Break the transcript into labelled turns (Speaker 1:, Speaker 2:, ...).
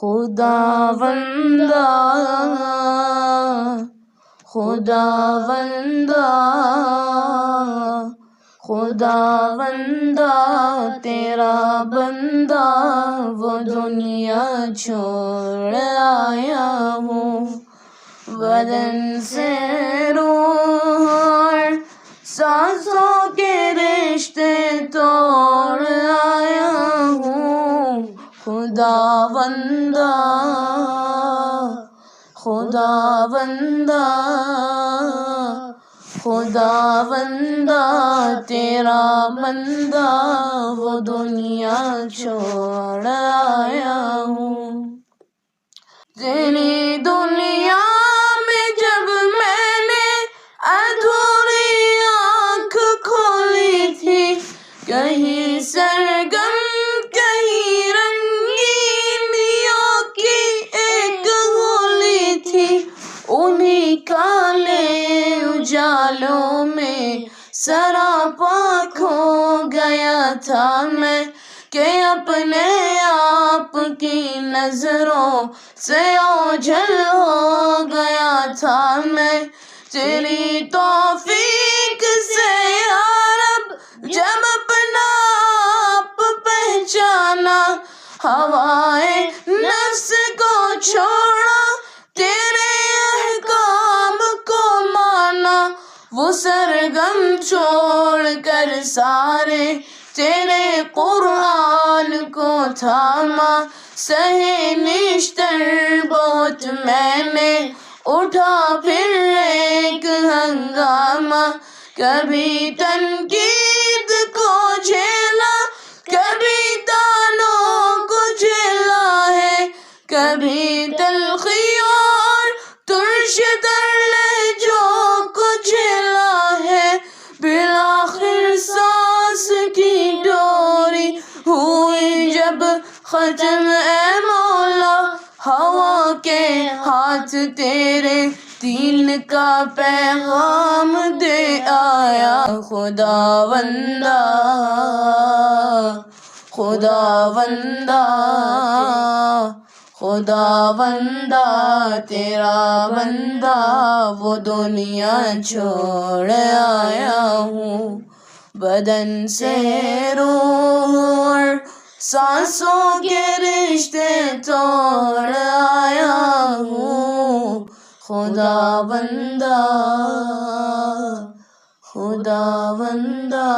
Speaker 1: خداوندا خداوندا خداوندا تیرا بندہ وہ دنیا چھوڑ آیا ہوں، بدن سے روح اور سانسوں کے رشتے توڑ آیا ہوں، خداوندا خداوندا خداوندا تیرا بندہ وہ دنیا چھوڑ آیا ہوں۔ تیری دنیا میں جب میں نے ادھوری آنکھ کھولی تھی، کہیں سرگم کہیں رنگینیوں کی ایک ہولی تھی، انہی کالے اجالوں میں سراپا کھو گیا تھا میں، کہ اپنے آپ کی نظروں سے اوجھل ہو گیا تھا میں، تیری توفیق سے یا رب جب اپنا آپ پہچانا، ہوائے نفس کو چھوڑا تیرے احکام کو مانا، وہ سرگم چھوڑ کر سارے تیرے قرآن کو تھاما، سہے نشتر بہت میں نے اٹھا پھر ایک ہنگامہ، کبھی تنقید کو جھیلا کبھی تانوں کو جھیلا ہے، کبھی تلخیوں اور ترش تر لہجوں کو جھیلا ہے، بالآخر سانس کی ڈوری ہوئی جب ختم، اے مولا ہوا کے ہاتھ تیرے دین کا پیغام دے آیا، خداوندا خداوندا خداوندا تیرا بندہ وہ دنیا چھوڑ آیا ہوں، بدن سے روح اور سانسوں کے رشتے توڑ آیا ہوں، خداوندا خداوندا